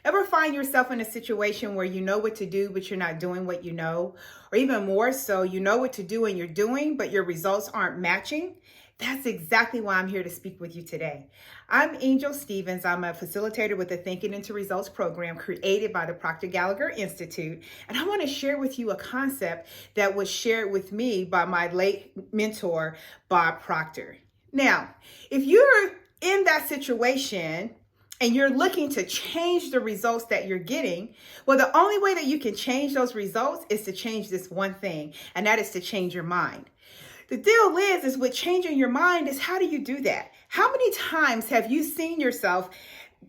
Ever find yourself in a situation where you know what to do, but you're not doing what you know? Or even more so, you know what to do and you're doing, but your results aren't matching? That's exactly why I'm here to speak with you today. I'm Angel Stevens. I'm a facilitator with the Thinking into Results program created by the Proctor Gallagher Institute. And I want to share with you a concept that was shared with me by my late mentor, Bob Proctor. Now, if you're in that situation, and you're looking to change the results that you're getting, well, the only way that you can change those results is to change this one thing, and that is to change your mind. The deal is with changing your mind is, how do you do that? How many times have you seen yourself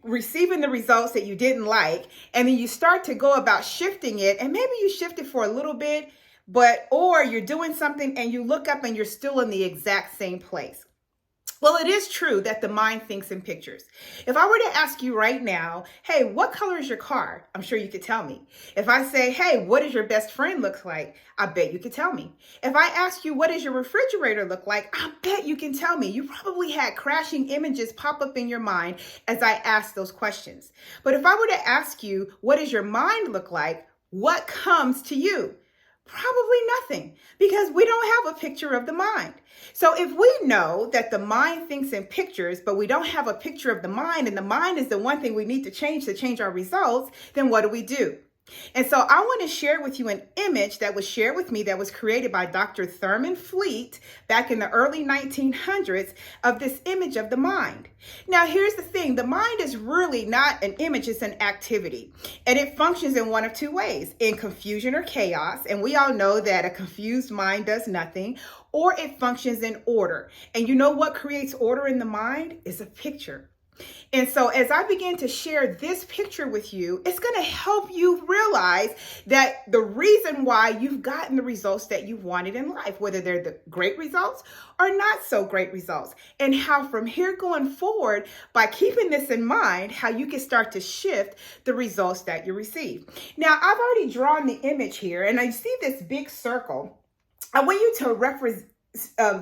receiving the results that you didn't like, and then you start to go about shifting it, and maybe you shift it for a little bit, or you're doing something and you look up and you're still in the exact same place? Well, it is true that the mind thinks in pictures. If I were to ask you right now, hey, what color is your car? I'm sure you could tell me. If I say, hey, what does your best friend look like? I bet you could tell me. If I ask you, what does your refrigerator look like? I bet you can tell me. You probably had crashing images pop up in your mind as I asked those questions. But if I were to ask you, what does your mind look like? What comes to you? Probably nothing, because we don't have a picture of the mind. So if we know that the mind thinks in pictures, but we don't have a picture of the mind, and the mind is the one thing we need to change our results, then what do? And so I want to share with you an image that was shared with me that was created by Dr. Thurman Fleet back in the early 1900s of this image of the mind. Now, here's the thing. The mind is really not an image. It's an activity. And it functions in one of two ways, in confusion or chaos. And we all know that a confused mind does nothing, or it functions in order. And you know what creates order in the mind? Is a picture. And so as I begin to share this picture with you, it's going to help you realize that the reason why you've gotten the results that you've wanted in life, whether they're the great results or not so great results, and how from here going forward, by keeping this in mind, how you can start to shift the results that you receive. Now, I've already drawn the image here, and I see this big circle. I want you to represent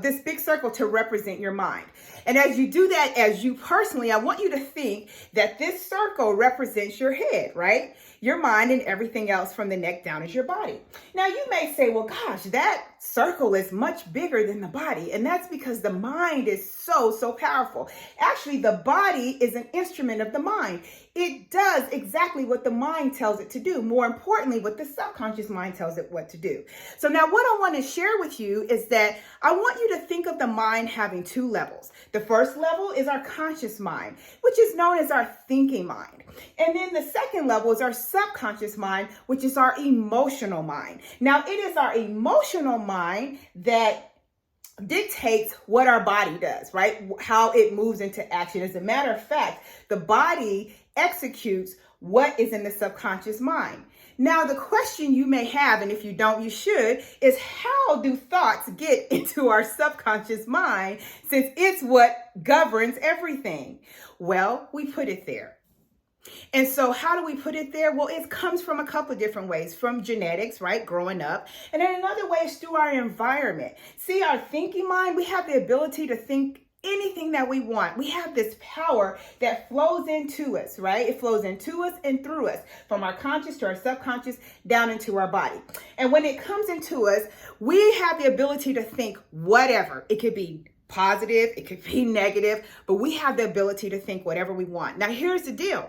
this big circle to represent your mind. And as you do that, as you personally, I want you to think that this circle represents your head, right? Your mind, and everything else from the neck down is your body. Now you may say, well, gosh, that circle is much bigger than the body. And that's because the mind is so powerful. Actually, the body is an instrument of the mind. It does exactly what the mind tells it to do. More importantly, what the subconscious mind tells it what to do. So now what I want to share with you is that I want you to think of the mind having two levels. The first level is our conscious mind, which is known as our thinking mind. And then the second level is our subconscious mind, which is our emotional mind. Now, it is our emotional mind that dictates what our body does, right? How it moves into action. As a matter of fact, the body executes what is in the subconscious mind. Now, the question you may have, and if you don't, you should, is how do thoughts get into our subconscious mind, since it's what governs everything? Well, we put it there. And so how do we put it there? Well, it comes from a couple of different ways, from genetics, right? Growing up. And then another way is through our environment. See, our thinking mind, we have the ability to think anything that we want. We have this power that flows into us, right? It flows into us and through us, from our conscious to our subconscious down into our body. And when it comes into us, we have the ability to think whatever. It could be positive, it could be negative, but we have the ability to think whatever we want. Now, here's the deal.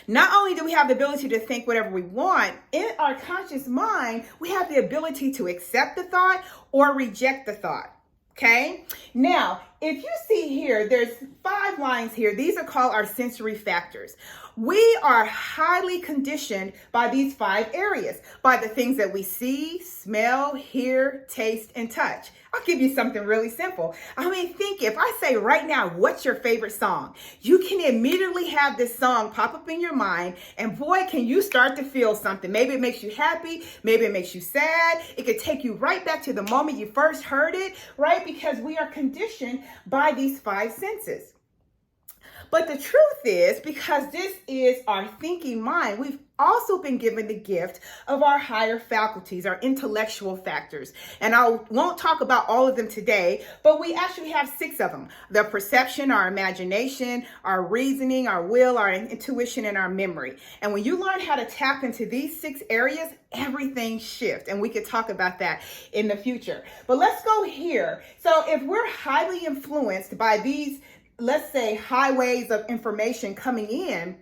Not only do we have the ability to think whatever we want, in our conscious mind, we have the ability to accept the thought or reject the thought. Okay. Now, if you see here, there's 5 lines here. These are called our sensory factors. We are highly conditioned by these 5 areas, by the things that we see, smell, hear, taste, and touch. I'll give you something really simple. I mean, think, if I say right now, what's your favorite song? You can immediately have this song pop up in your mind, and boy, can you start to feel something. Maybe it makes you happy. Maybe it makes you sad. It could take you right back to the moment you first heard it, right? Because we are conditioned by these 5 senses. But the truth is, because this is our thinking mind, we've also been given the gift of our higher faculties, our intellectual factors. And I won't talk about all of them today, but we actually have 6 of them: the perception, our imagination, our reasoning, our will, our intuition, and our memory. And when you learn how to tap into these 6 areas, everything shifts. And we could talk about that in the future. But let's go here. So if we're highly influenced by these, let's say, highways of information coming in,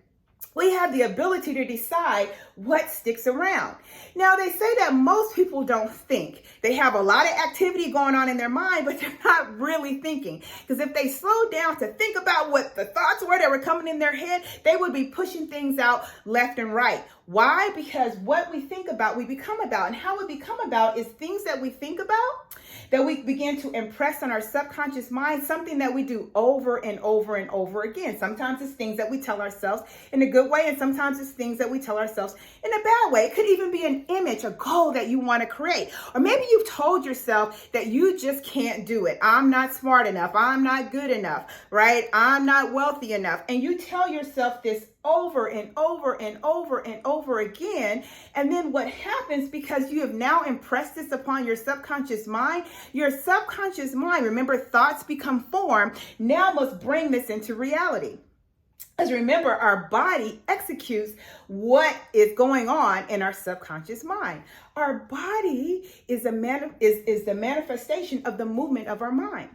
we have the ability to decide what sticks around. Now, they say that most people don't think. They have a lot of activity going on in their mind, but they're not really thinking. Because if they slow down to think about what the thoughts were that were coming in their head, they would be pushing things out left and right. Why? Because what we think about, we become about. And how we become about is things that we think about, that we begin to impress on our subconscious mind, something that we do over and over and over again. Sometimes it's things that we tell ourselves in a good way, and sometimes it's things that we tell ourselves in a bad way. It could even be an image, a goal that you want to create. Or maybe you've told yourself that you just can't do it. I'm not smart enough. I'm not good enough, right? I'm not wealthy enough. And you tell yourself this over and over and over and over again. And then what happens, because you have now impressed this upon your subconscious mind, remember, thoughts become form, now must bring this into reality. As remember, our body executes what is going on in our subconscious mind. Our body is the manifestation of the movement of our mind.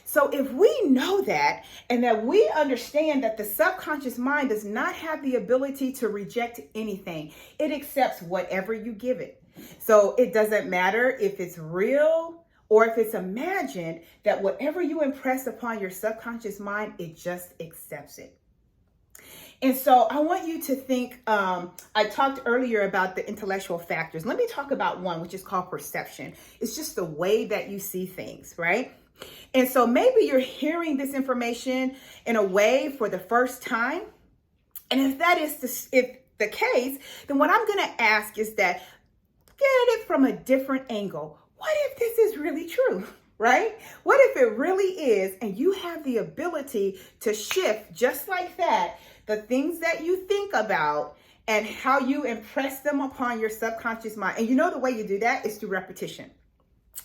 So if we know that, and that we understand that the subconscious mind does not have the ability to reject anything, it accepts whatever you give it. So it doesn't matter if it's real or if it's imagined, that whatever you impress upon your subconscious mind, it just accepts it. And so I want you to think, I talked earlier about the intellectual factors. Let me talk about one, which is called perception. It's just the way that you see things, right? And so maybe you're hearing this information in a way for the first time. And if that is the case, then what I'm going to ask is that get it from a different angle. What if this is really true, right? What if it really is, and you have the ability to shift just like that, the things that you think about and how you impress them upon your subconscious mind. And you know the way you do that is through repetition.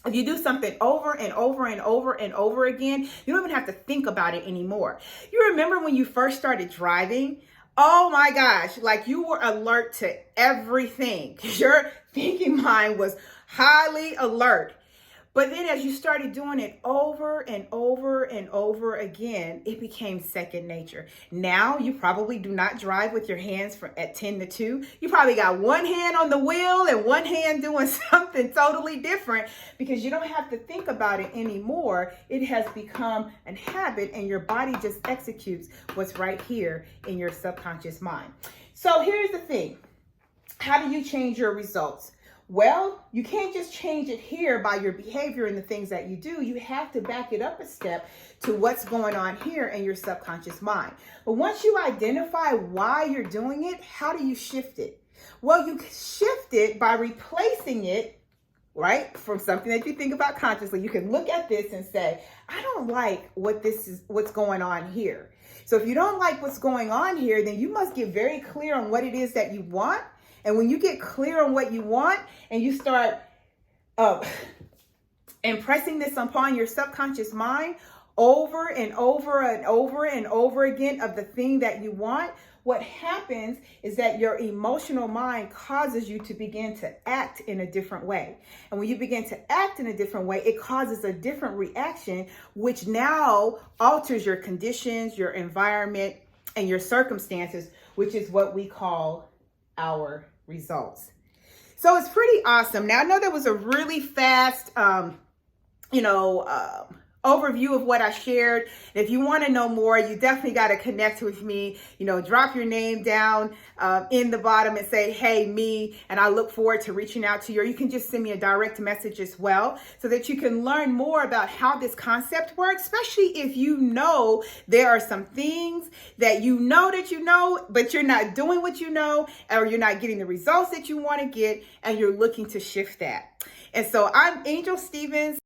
If you do something over and over and over and over again, you don't even have to think about it anymore. You remember when you first started driving? Oh my gosh, like you were alert to everything. Your thinking mind was highly alert. But then as you started doing it over and over and over again, it became second nature. Now you probably do not drive with your hands at 10 to 2. You probably got one hand on the wheel and one hand doing something totally different, because you don't have to think about it anymore. It has become a habit, and your body just executes what's right here in your subconscious mind. So here's the thing. How do you change your results? Well, you can't just change it here by your behavior and the things that you do. You have to back it up a step to what's going on here in your subconscious mind. But once you identify why you're doing it, how do you shift it? Well, you shift it by replacing it, right, from something that you think about consciously. You can look at this and say, I don't like what's going on here. So if you don't like what's going on here, then you must get very clear on what it is that you want. And when you get clear on what you want and you start impressing this upon your subconscious mind over and over and over and over again of the thing that you want, what happens is that your emotional mind causes you to begin to act in a different way. And when you begin to act in a different way, it causes a different reaction, which now alters your conditions, your environment, and your circumstances, which is what we call our results. So it's pretty awesome. Now, I know there was a really fast, overview of what I shared. And if you want to know more, you definitely got to connect with me. Drop your name down in the bottom and say, hey, me, and I look forward to reaching out to you. Or you can just send me a direct message as well, so that you can learn more about how this concept works, especially if you know there are some things that you know, but you're not doing what you know, or you're not getting the results that you want to get, and you're looking to shift that. And so I'm Angel Stevens.